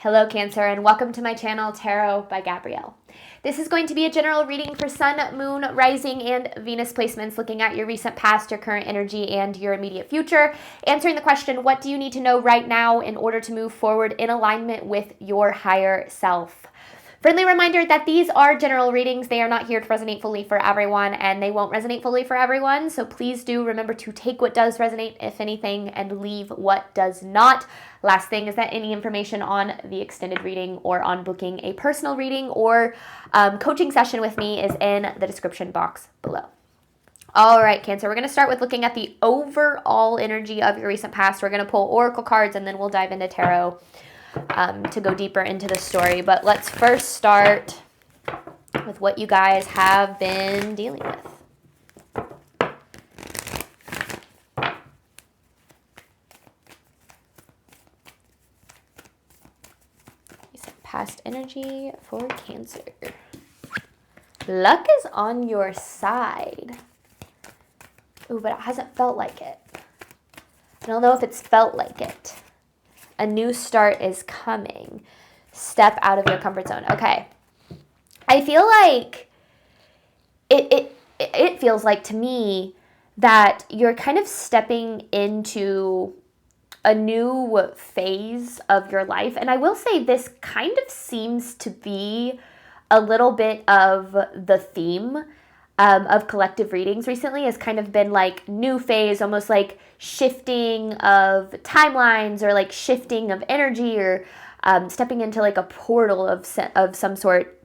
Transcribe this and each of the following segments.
Hello Cancer, and welcome to my channel, Tarot by Gabrielle. This is going to be a general reading for Sun, Moon, Rising, and Venus placements, looking at your recent past, your current energy, and your immediate future. Answering the question, what do you need to know right now in order to move forward in alignment with your higher self? Friendly reminder that these are general readings. They are not here to resonate fully for everyone, and they won't resonate fully for everyone. So please do remember to take what does resonate, if anything, and leave what does not. Last thing is that any information on the extended reading or on booking a personal reading or coaching session with me is in the description box below. All right, Cancer, we're going to start with looking at the overall energy of your recent past. We're going to pull oracle cards, and then we'll dive into tarot to go deeper into the story. But let's first start with what you guys have been dealing with. Past energy for Cancer. Luck is on your side. Ooh, but it hasn't felt like it. I don't know if it's felt like it. A new start is coming. Step out of your comfort zone. Okay. I feel like it feels like to me that you're kind of stepping into a new phase of your life. And I will say this kind of seems to be a little bit of the theme of collective readings recently, has kind of been like new phase, almost like shifting of timelines or like shifting of energy or stepping into like a portal of some sort.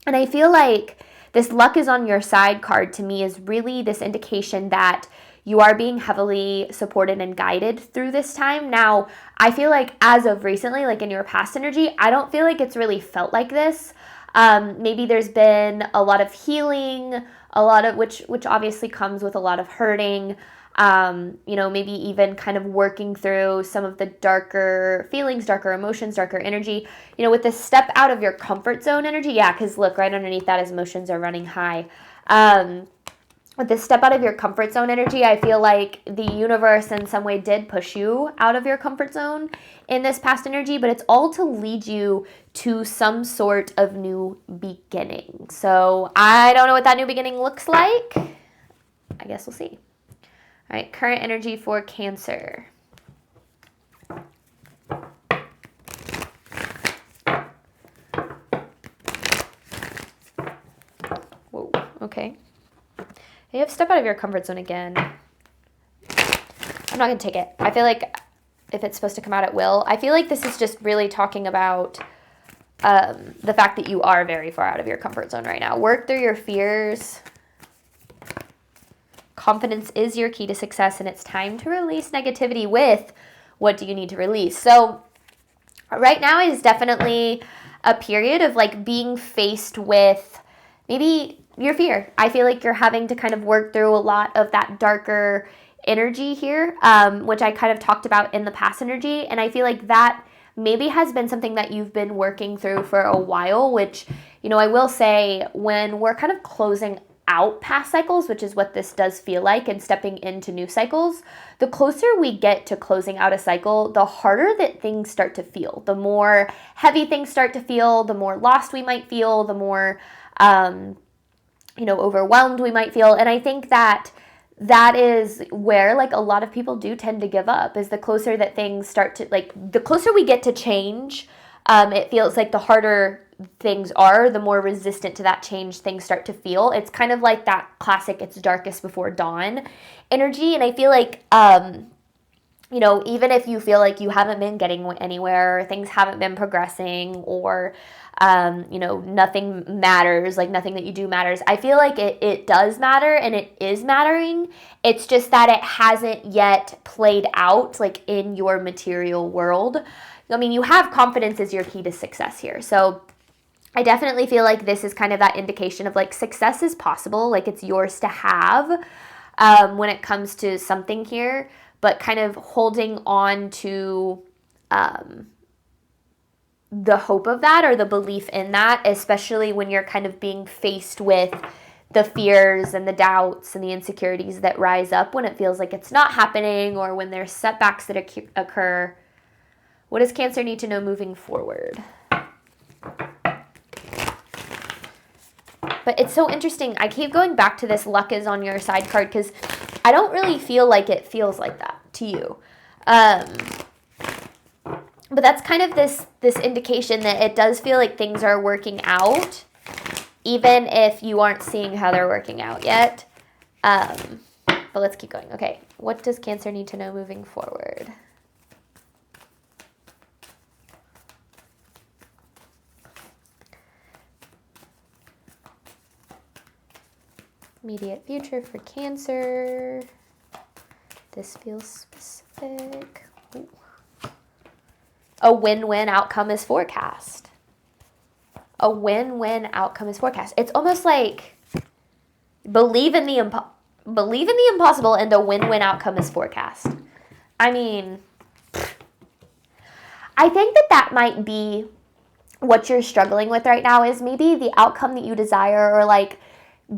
And I feel like this luck is on your side card to me is really this indication that you are being heavily supported and guided through this time. Now, I feel like as of recently, like in your past energy, I don't feel like it's really felt like this. Maybe there's been a lot of healing, a lot of which obviously comes with a lot of hurting. Maybe even kind of working through some of the darker feelings, darker emotions, darker energy. With this step out of your comfort zone energy, yeah, because look, right underneath that is emotions are running high. With this step out of your comfort zone energy, I feel like the universe in some way did push you out of your comfort zone in this past energy, but it's all to lead you to some sort of new beginning. So I don't know what that new beginning looks like. I guess we'll see. All right, current energy for Cancer. Whoa, okay. You have to step out of your comfort zone again. I'm not going to take it. I feel like if it's supposed to come out, it will. I feel like this is just really talking about the fact that you are very far out of your comfort zone right now. Work through your fears. Confidence is your key to success, and it's time to release negativity with what do you need to release. So right now is definitely a period of like being faced with maybe your fear. I feel like you're having to kind of work through a lot of that darker energy here, which I kind of talked about in the past energy. And I feel like that maybe has been something that you've been working through for a while, which, I will say when we're kind of closing out past cycles, which is what this does feel like, and stepping into new cycles, the closer we get to closing out a cycle, the harder that things start to feel. The more heavy things start to feel, the more lost we might feel, the more overwhelmed we might feel. And I think that is where like a lot of people do tend to give up, is the closer that things start to the closer we get to change, it feels like the harder things are, the more resistant to that change things start to feel. It's kind of like that classic it's darkest before dawn energy. And I feel like even if you feel like you haven't been getting anywhere, or things haven't been progressing, or nothing matters, like nothing that you do matters. I feel like it does matter, and it is mattering. It's just that it hasn't yet played out like in your material world. You have confidence as your key to success here. So I definitely feel like this is kind of that indication of like success is possible, like it's yours to have when it comes to something here, but kind of holding on to the hope of that, or the belief in that, especially when you're kind of being faced with the fears and the doubts and the insecurities that rise up when it feels like it's not happening, or when there's setbacks that occur What does Cancer need to know moving forward? But it's so interesting. I keep going back to this luck is on your side card because I don't really feel like it feels like that to you. But that's kind of this indication that it does feel like things are working out, even if you aren't seeing how they're working out yet. But let's keep going. Okay, what does Cancer need to know moving forward? Immediate future for Cancer. This feels specific. Ooh. A win-win outcome is forecast. A win-win outcome is forecast. It's almost like believe in the impossible and a win-win outcome is forecast. I mean, I think that might be what you're struggling with right now is maybe the outcome that you desire or like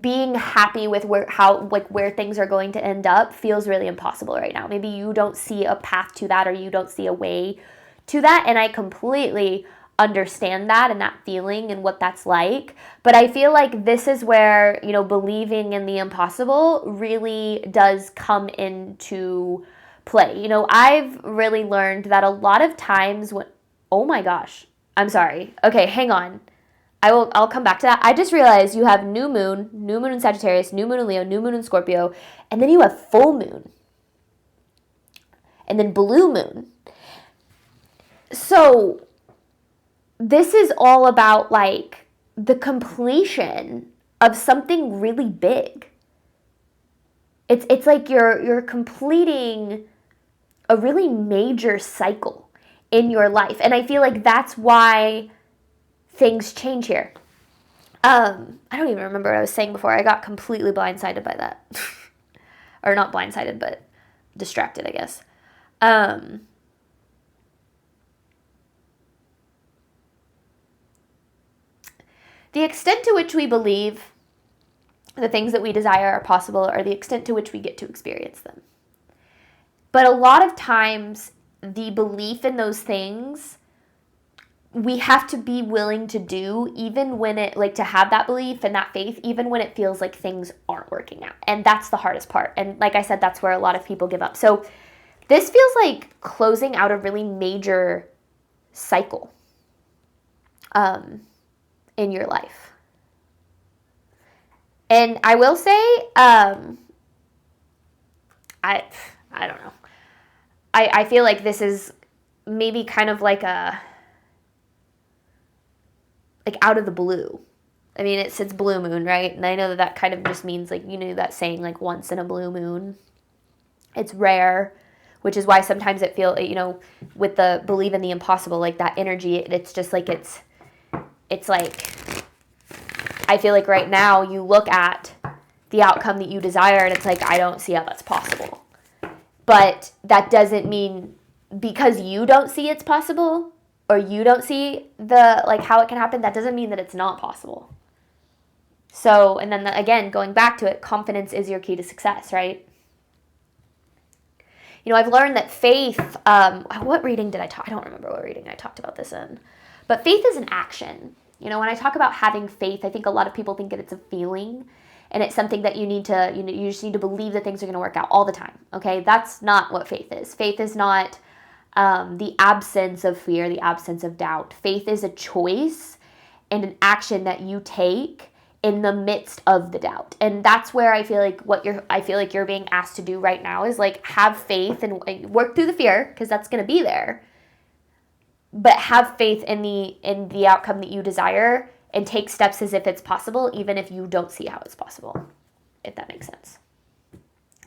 being happy with where things are going to end up feels really impossible right now. Maybe you don't see a path to that or you don't see a way to that. And I completely understand that and that feeling and what that's like. But I feel like this is where, believing in the impossible really does come into play. I've really learned that a lot of times oh my gosh, I'm sorry. Okay, hang on. I'll come back to that. I just realized you have new moon in Sagittarius, new moon in Leo, new moon in Scorpio, and then you have full moon. And then blue moon. So this is all about like the completion of something really big. It's like you're completing a really major cycle in your life. And I feel like that's why things change here. I don't even remember what I was saying before. I got completely blindsided by that. Or not blindsided, but distracted, I guess. The extent to which we believe the things that we desire are possible are the extent to which we get to experience them. But a lot of times, the belief in those things we have to be willing to do, even when to have that belief and that faith, even when it feels like things aren't working out. And that's the hardest part. And like I said, that's where a lot of people give up. So this feels like closing out a really major cycle in your life. And I will say, I don't know. I feel like this is maybe kind of like out of the blue. I mean, it's blue moon, right? And I know that kind of just means like, that saying like once in a blue moon. It's rare, which is why sometimes it feels, with the believe in the impossible, like that energy, it's just like, it's like, I feel like right now you look at the outcome that you desire and it's like, I don't see how that's possible. But that doesn't mean because you don't see it's possible or you don't see how it can happen, that doesn't mean that it's not possible. So, and then again, going back to it, confidence is your key to success, right? I've learned that faith, what reading did I talk? I don't remember what reading I talked about this in. But faith is an action. When I talk about having faith, I think a lot of people think that it's a feeling. And it's something that you need to, you just need to believe that things are going to work out all the time. Okay, that's not what faith is. Faith is not the absence of fear, the absence of doubt. Faith is a choice and an action that you take in the midst of the doubt. And that's where I feel like you're being asked to do right now is like have faith and work through the fear because that's going to be there. But have faith in the outcome that you desire and take steps as if it's possible, even if you don't see how it's possible, if that makes sense.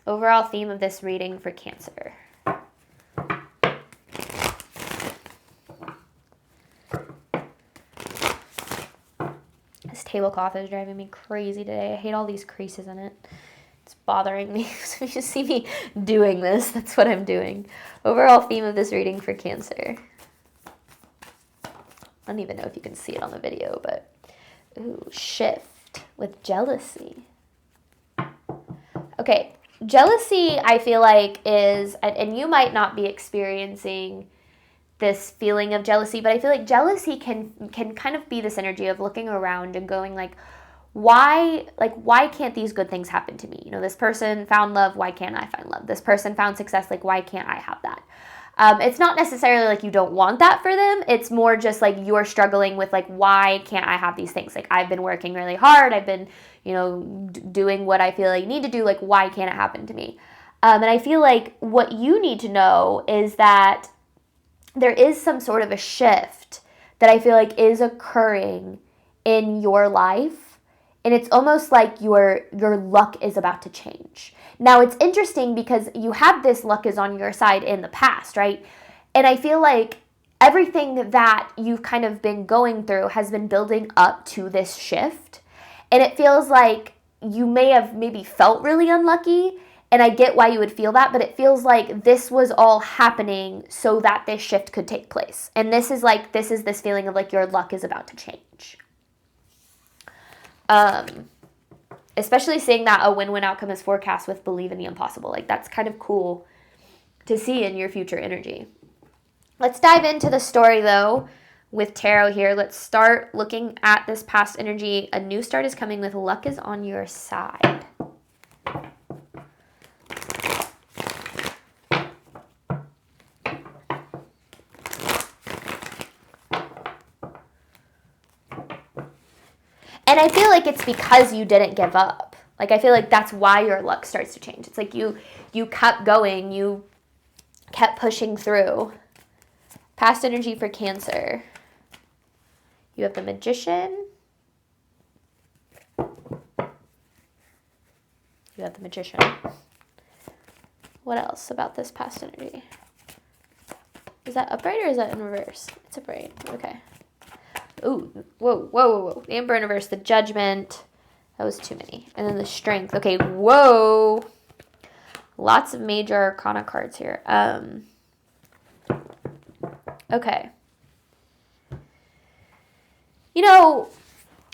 Overall theme of this reading for Cancer. This tablecloth is driving me crazy today. I hate all these creases in it. It's bothering me. So if you see me doing this, that's what I'm doing. Overall theme of this reading for Cancer. I don't even know if you can see it on the video, but ooh, shift with jealousy. Okay, jealousy I feel like is, and you might not be experiencing this feeling of jealousy, but I feel like jealousy can kind of be this energy of looking around and going like, why can't these good things happen to me? This person found love, why can't I find love? This person found success, like, why can't I have that? It's not necessarily like you don't want that for them. It's more just like you're struggling with like, why can't I have these things? Like, I've been working really hard. I've been, doing what I feel like I need to do. Like, why can't it happen to me? And I feel like what you need to know is that there is some sort of a shift that I feel like is occurring in your life. And it's almost like your luck is about to change. Now, it's interesting because you have this luck is on your side in the past, right? And I feel like everything that you've kind of been going through has been building up to this shift. And it feels like you may have maybe felt really unlucky. And I get why you would feel that, but it feels like this was all happening so that this shift could take place. And this is this feeling of like your luck is about to change. Especially seeing that a win-win outcome is forecast with believe in the impossible. Like, that's kind of cool to see in your future energy. Let's dive into the story though with tarot here. Let's start looking at this past energy. A new start is coming with luck is on your side. And I feel like it's because you didn't give up. Like, I feel like that's why your luck starts to change. It's like you kept going. You kept pushing through. Past energy for Cancer. You have the Magician. You have the Magician. What else about this past energy? Is that upright or is that in reverse? It's upright. Okay. Ooh, whoa. The Emperor in reverse, the Judgment. That was too many. And then the Strength. Okay, whoa. Lots of major arcana cards here. Okay.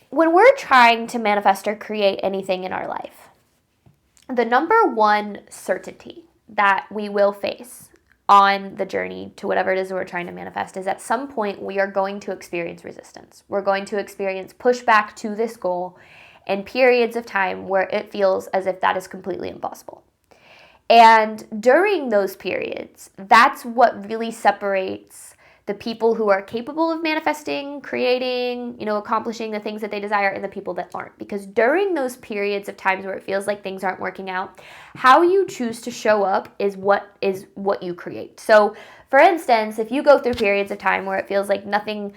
When we're trying to manifest or create anything in our life, the number one certainty that we will face on the journey to whatever it is we're trying to manifest is at some point we are going to experience resistance. We're going to experience pushback to this goal and periods of time where it feels as if that is completely impossible. And during those periods, that's what really separates the people who are capable of manifesting, creating, accomplishing the things that they desire and the people that aren't. Because during those periods of times where it feels like things aren't working out, how you choose to show up is what you create. So, for instance, if you go through periods of time where it feels like nothing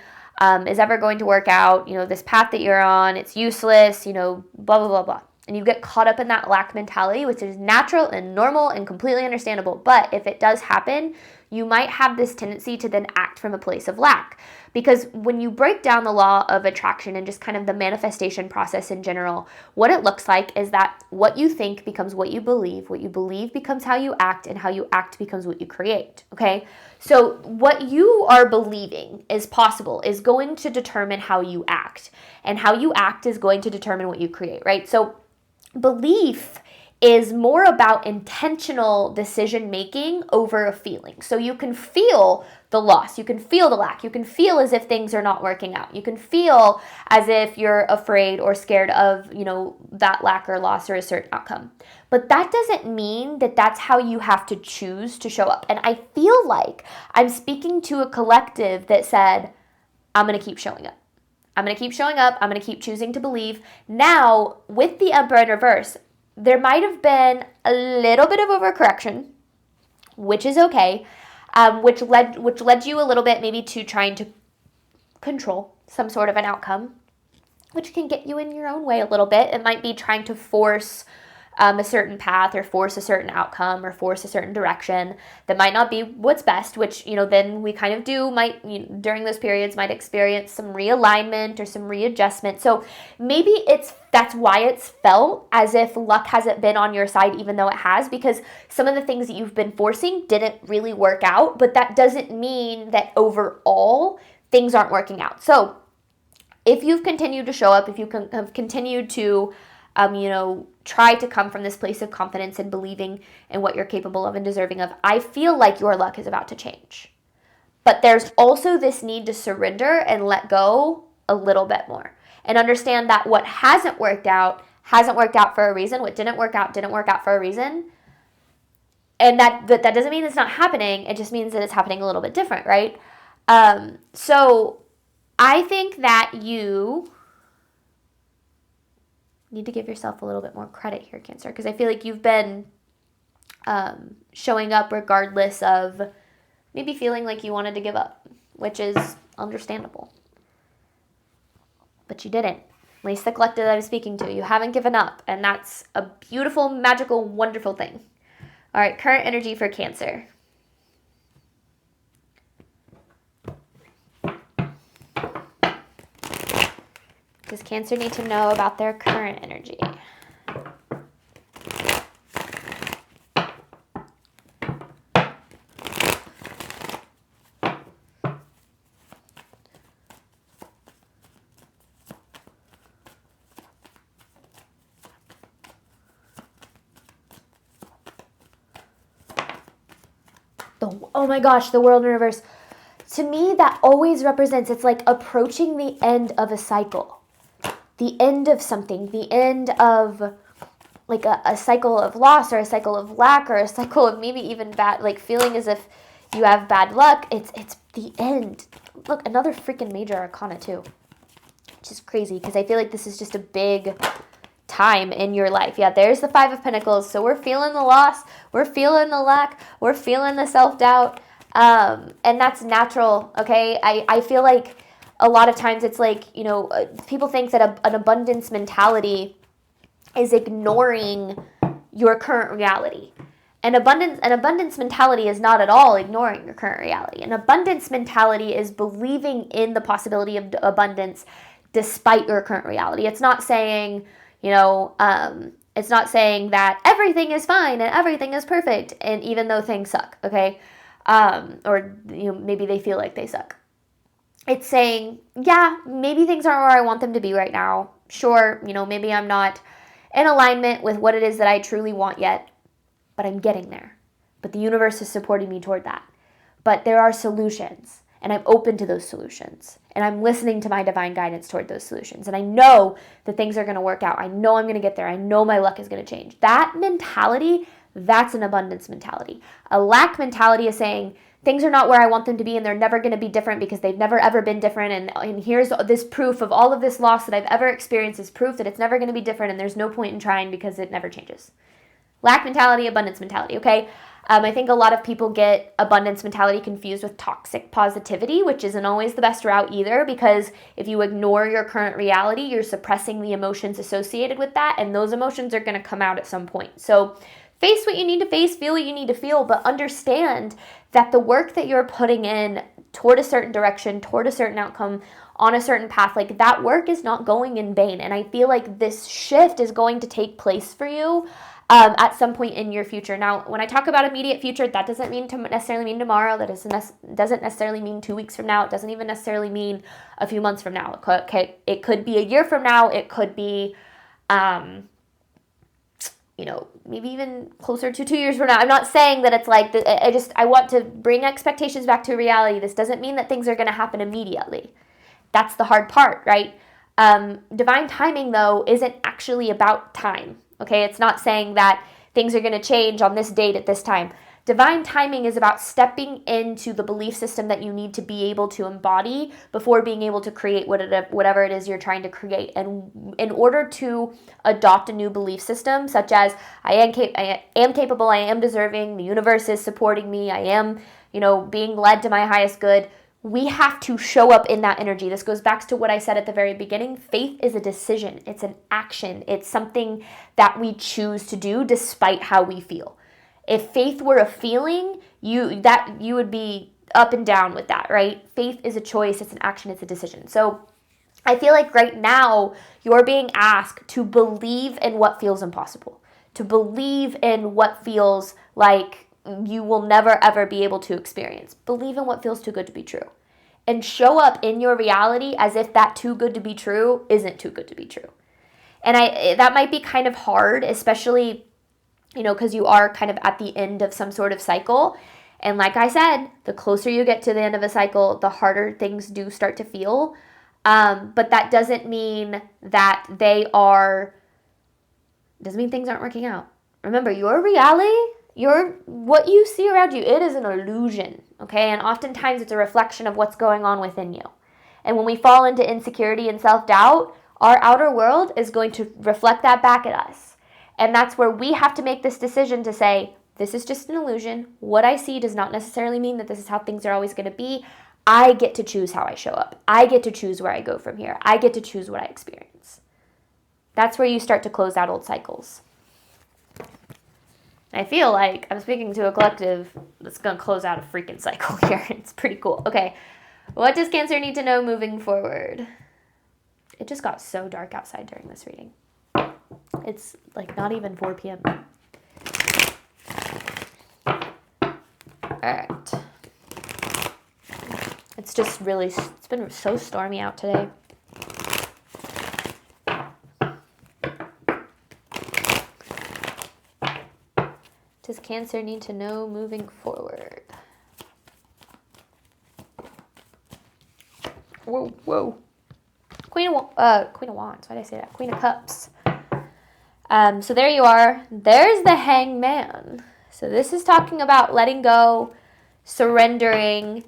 is ever going to work out, this path that you're on, it's useless, blah, blah, blah, blah. And you get caught up in that lack mentality, which is natural and normal and completely understandable. But if it does happen, you might have this tendency to then act from a place of lack. Because when you break down the law of attraction and just kind of the manifestation process in general, what it looks like is that what you think becomes what you believe becomes how you act, and how you act becomes what you create, okay? So what you are believing is possible is going to determine how you act, and how you act is going to determine what you create, right? So belief is more about intentional decision making over a feeling. So you can feel the loss, you can feel the lack, you can feel as if things are not working out, you can feel as if you're afraid or scared of, that lack or loss or a certain outcome. But that doesn't mean that that's how you have to choose to show up. And I feel like I'm speaking to a collective that said, I'm going to keep showing up. I'm going to keep showing up. I'm going to keep choosing to believe. Now, with the Emperor in reverse, there might have been a little bit of overcorrection, which is okay, which led you a little bit maybe to trying to control some sort of an outcome, which can get you in your own way a little bit. It might be trying to force a certain path or force a certain outcome or force a certain direction that might not be what's best, which, then we kind of during those periods might experience some realignment or some readjustment. So maybe that's why it's felt as if luck hasn't been on your side, even though it has, because some of the things that you've been forcing didn't really work out, but that doesn't mean that overall things aren't working out. So if you've continued to show up, if you have continued to try to come from this place of confidence and believing in what you're capable of and deserving of, I feel like your luck is about to change. But there's also this need to surrender and let go a little bit more and understand that what hasn't worked out for a reason. What didn't work out for a reason. And that doesn't mean it's not happening. It just means that it's happening a little bit different, right? So I think that you need to give yourself a little bit more credit here, Cancer, because I feel like you've been showing up regardless of maybe feeling like you wanted to give up, which is understandable. But you didn't. At least the collective that I'm speaking to. You haven't given up, and that's a beautiful, magical, wonderful thing. All right, current energy for Cancer. Does Cancer need to know about their current energy? Oh my gosh, the world and reverse. To me, that always represents, it's like approaching the end of a cycle. The end of something. The end of like a cycle of loss or a cycle of lack or a cycle of maybe even bad, like feeling as if you have bad luck. It's the end. Look, another freaking major arcana too. Which is crazy because I feel like this is just a big time in your life. Yeah, there's the Five of Pentacles. So we're feeling the loss, we're feeling the lack, we're feeling the self-doubt, and that's natural. Okay, I feel like a lot of times it's like, you know, people think that an abundance mentality is ignoring your current reality. An abundance mentality is not at all ignoring your current reality. An abundance mentality is believing in the possibility of abundance despite your current reality. It's not saying, you know, it's not saying that everything is fine and everything is perfect, and even though things suck, okay? Or, you know, maybe they feel like they suck. It's saying, yeah, maybe things aren't where I want them to be right now. Sure, you know, maybe I'm not in alignment with what it is that I truly want yet, but I'm getting there. But the universe is supporting me toward that. But there are solutions, and I'm open to those solutions. And I'm listening to my divine guidance toward those solutions. And I know that things are going to work out. I know I'm going to get there. I know my luck is going to change. That mentality, that's an abundance mentality. A lack mentality is saying, things are not where I want them to be, and they're never going to be different because they've never ever been different. And here's this proof of all of this loss that I've ever experienced is proof that it's never going to be different, and there's no point in trying because it never changes. Lack mentality, abundance mentality, okay? I think a lot of people get abundance mentality confused with toxic positivity, which isn't always the best route either, because if you ignore your current reality, you're suppressing the emotions associated with that, and those emotions are going to come out at some point. So face what you need to face, feel what you need to feel, but understand that the work that you're putting in toward a certain direction, toward a certain outcome, on a certain path, like that work is not going in vain. And I feel like this shift is going to take place for you at some point in your future. Now, when I talk about immediate future, that doesn't necessarily mean tomorrow. That doesn't necessarily mean 2 weeks from now. It doesn't even necessarily mean a few months from now. It could be a year from now. It could be, you know, maybe even closer to 2 years from now. I'm not saying that it's like, I want to bring expectations back to reality. This doesn't mean that things are going to happen immediately. That's the hard part, right? Divine timing, though, isn't actually about time. Okay, it's not saying that things are going to change on this date at this time. Divine timing is about stepping into the belief system that you need to be able to embody before being able to create whatever it is you're trying to create. And in order to adopt a new belief system, such as I am capable, I am deserving, the universe is supporting me, I am, you know, being led to my highest good, we have to show up in that energy. This goes back to what I said at the very beginning. Faith is a decision. It's an action. It's something that we choose to do despite how we feel. If faith were a feeling, you would be up and down with that, right? Faith is a choice. It's an action. It's a decision. So I feel like right now you're being asked to believe in what feels impossible, to believe in what feels like you will never ever be able to experience. Believe in what feels too good to be true. And show up in your reality as if that too good to be true isn't too good to be true. And that might be kind of hard, especially, you know, because you are kind of at the end of some sort of cycle. And like I said, the closer you get to the end of a cycle, the harder things do start to feel. But that doesn't mean that doesn't mean things aren't working out. Remember, your reality, what you see around you, it is an illusion, okay? And oftentimes it's a reflection of what's going on within you. And when we fall into insecurity and self-doubt, our outer world is going to reflect that back at us. And that's where we have to make this decision to say, this is just an illusion. What I see does not necessarily mean that this is how things are always going to be. I get to choose how I show up. I get to choose where I go from here. I get to choose what I experience. That's where you start to close out old cycles. I feel like I'm speaking to a collective that's going to close out a freaking cycle here. It's pretty cool. Okay. What does Cancer need to know moving forward? It just got so dark outside during this reading. It's like not even 4 p.m. All right. It's been so stormy out today. Does Cancer need to know moving forward? Whoa. Queen of Wands. Why did I say that? Queen of Cups. So there you are. There's the Hangman. So this is talking about letting go, surrendering.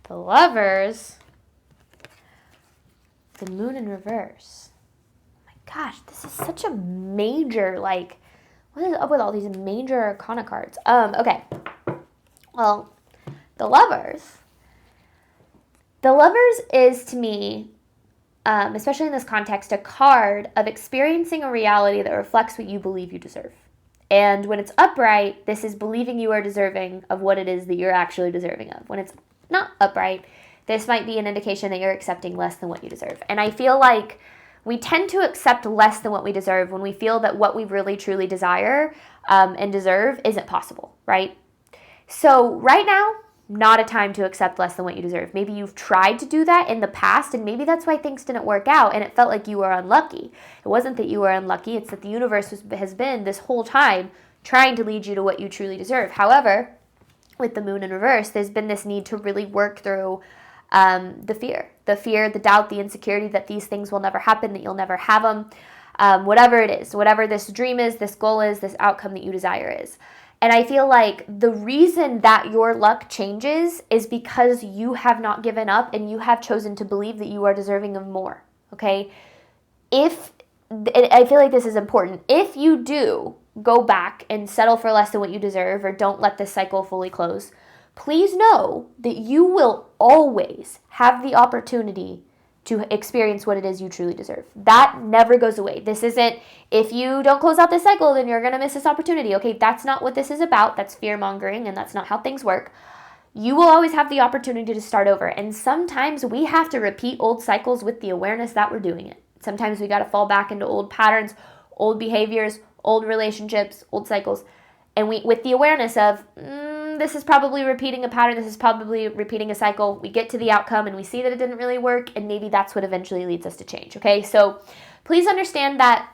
The Lovers. The Moon in reverse. Oh my gosh, this is such a major, what is up with all these major arcana cards? Okay. Well, the Lovers. The Lovers is, to me, especially in this context, a card of experiencing a reality that reflects what you believe you deserve. And when it's upright, this is believing you are deserving of what it is that you're actually deserving of. When it's not upright, this might be an indication that you're accepting less than what you deserve. And I feel like we tend to accept less than what we deserve when we feel that what we really truly desire and deserve isn't possible, right? So right now, not a time to accept less than what you deserve. Maybe you've tried to do that in the past, and maybe that's why things didn't work out and it felt like you were unlucky. It wasn't that you were unlucky, it's that the universe has been this whole time trying to lead you to what you truly deserve. However, with the Moon in reverse, there's been this need to really work through the fear, the doubt, the insecurity that these things will never happen, that you'll never have them, whatever it is, whatever this dream is, this goal is, this outcome that you desire is. And I feel like the reason that your luck changes is because you have not given up and you have chosen to believe that you are deserving of more, okay? I feel like this is important. If you do go back and settle for less than what you deserve or don't let this cycle fully close, please know that you will always have the opportunity to experience what it is you truly deserve. That never goes away. This isn't, if you don't close out this cycle, then you're going to miss this opportunity. Okay, that's not what this is about. That's fear-mongering, and that's not how things work. You will always have the opportunity to start over. And sometimes we have to repeat old cycles with the awareness that we're doing it. Sometimes we got to fall back into old patterns, old behaviors, old relationships, old cycles. And with the awareness of, this is probably repeating a pattern, this is probably repeating a cycle, we get to the outcome and we see that it didn't really work, and maybe that's what eventually leads us to change, okay? So please understand that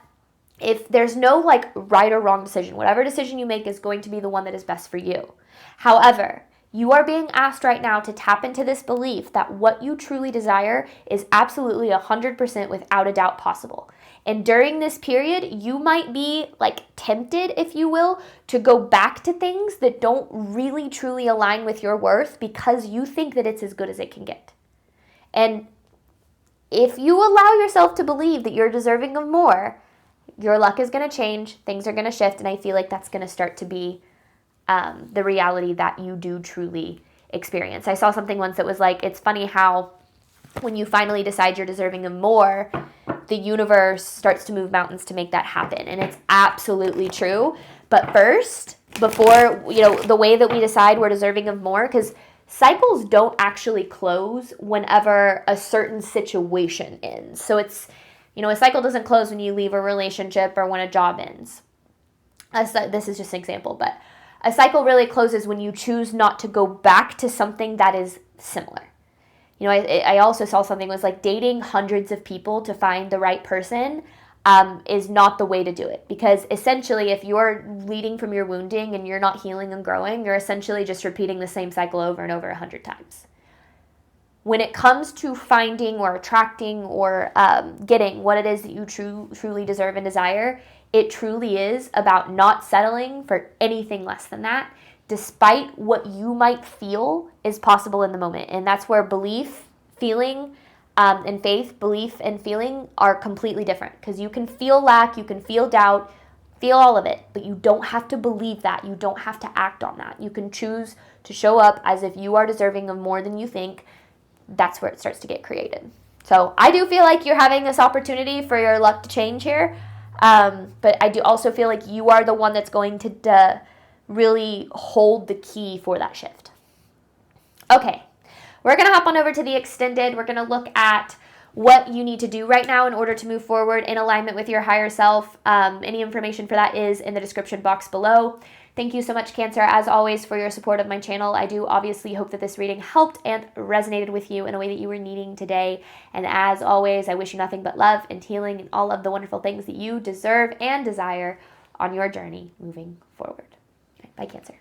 if there's no right or wrong decision, whatever decision you make is going to be the one that is best for you. However, you are being asked right now to tap into this belief that what you truly desire is absolutely 100% without a doubt possible. And during this period, you might be tempted, if you will, to go back to things that don't really truly align with your worth because you think that it's as good as it can get. And if you allow yourself to believe that you're deserving of more, your luck is going to change, things are going to shift, and I feel like that's going to start to be the reality that you do truly experience. I saw something once that was it's funny how when you finally decide you're deserving of more, the universe starts to move mountains to make that happen. And it's absolutely true. But first, before, the way that we decide we're deserving of more, because cycles don't actually close whenever a certain situation ends. So it's, a cycle doesn't close when you leave a relationship or when a job ends. This is just an example, but A cycle really closes when you choose not to go back to something that is similar. I also saw something was like dating hundreds of people to find the right person is not the way to do it. Because essentially, if you're leading from your wounding and you're not healing and growing, you're essentially just repeating the same cycle over and over 100 times. When it comes to finding or attracting or getting what it is that you truly deserve and desire, it truly is about not settling for anything less than that, despite what you might feel is possible in the moment. And that's where belief, feeling, and faith, belief and feeling are completely different. Because you can feel lack, you can feel doubt, feel all of it, but you don't have to believe that. You don't have to act on that. You can choose to show up as if you are deserving of more than you think. That's where it starts to get created. So I do feel like you're having this opportunity for your luck to change here. But I do also feel like you are the one that's going to really hold the key for that shift. Okay, we're going to hop on over to the extended. We're going to look at what you need to do right now in order to move forward in alignment with your higher self. Any information for that is in the description box below. Thank you so much, Cancer, as always, for your support of my channel. I do obviously hope that this reading helped and resonated with you in a way that you were needing today. And as always, I wish you nothing but love and healing and all of the wonderful things that you deserve and desire on your journey moving forward. Okay, bye, Cancer.